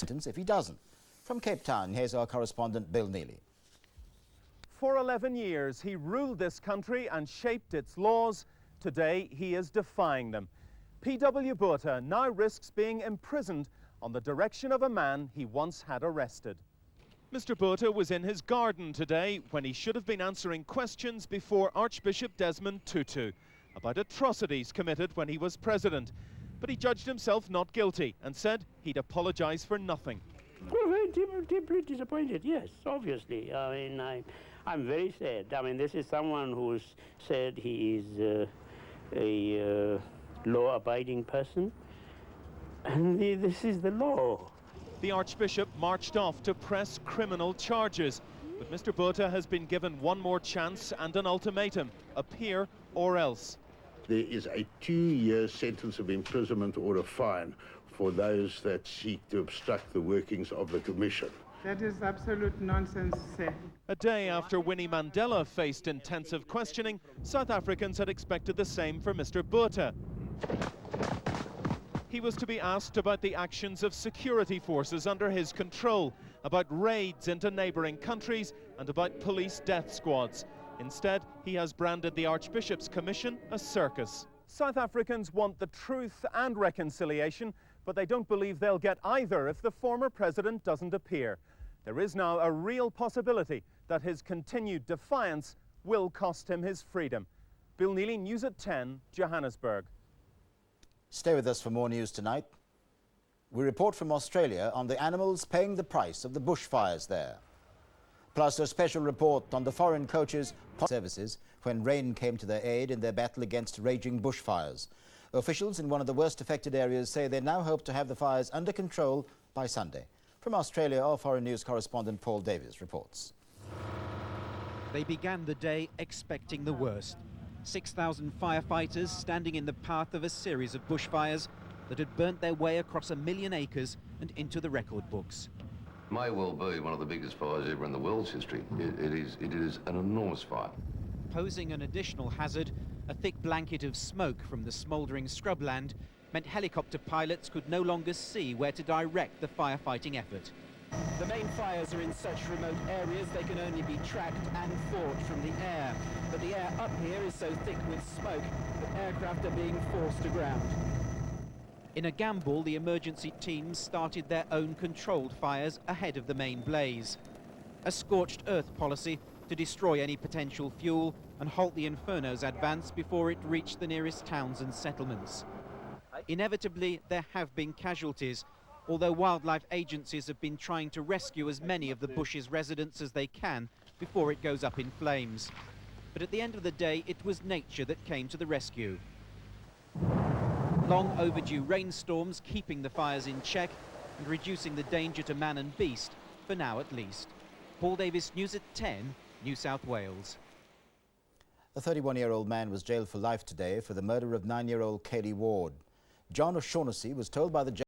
if he doesn't. From Cape Town, here's our correspondent Bill Neely. For 11 years, he ruled this country and shaped its laws. Today, he is defying them. P.W. Botha now risks being imprisoned on the direction of a man he once had arrested. Mr. Botha was in his garden today when he should have been answering questions before Archbishop Desmond Tutu about atrocities committed when he was president. But he judged himself not guilty and said he'd apologise for nothing. Well, very deeply disappointed, yes, obviously. I mean, I'm very sad. I mean, this is someone who's said he is a law-abiding person, and this is the law. The Archbishop marched off to press criminal charges, but Mr. Botha has been given one more chance and an ultimatum: appear or else. There is a 2-year sentence of imprisonment or a fine for those that seek to obstruct the workings of the Commission. That is absolute nonsense, sir. A day after Winnie Mandela faced intensive questioning, South Africans had expected the same for Mr. Botha. He was to be asked about the actions of security forces under his control, about raids into neighbouring countries and about police death squads. Instead, he has branded the Archbishop's commission a circus. South Africans want the truth and reconciliation, but they don't believe they'll get either if the former president doesn't appear. There is now a real possibility that his continued defiance will cost him his freedom. Bill Neely, News at 10, Johannesburg. Stay with us for more news tonight. We report from Australia on the animals paying the price of the bushfires there. Plus a special report on the foreign coaches' services when rain came to their aid in their battle against raging bushfires. Officials in one of the worst affected areas say they now hope to have the fires under control by Sunday. From Australia, our foreign news correspondent Paul Davies reports. They began the day expecting the worst. 6,000 firefighters standing in the path of a series of bushfires that had burnt their way across 1 million acres and into the record books. May well be one of the biggest fires ever in the world's history. It is an enormous fire. Posing an additional hazard, a thick blanket of smoke from the smouldering scrubland meant helicopter pilots could no longer see where to direct the firefighting effort. The main fires are in such remote areas they can only be tracked and fought from the air. But the air up here is so thick with smoke that aircraft are being forced to ground. In a gamble, the emergency teams started their own controlled fires ahead of the main blaze. A scorched earth policy to destroy any potential fuel and halt the inferno's advance before it reached the nearest towns and settlements. Inevitably, there have been casualties, although wildlife agencies have been trying to rescue as many of the bush's residents as they can before it goes up in flames. But at the end of the day, it was nature that came to the rescue. Long overdue rainstorms keeping the fires in check and reducing the danger to man and beast, for now at least. Paul Davies, News at 10, New South Wales. A 31-year-old man was jailed for life today for the murder of 9-year-old Kaylee Ward. John O'Shaughnessy was told by the judge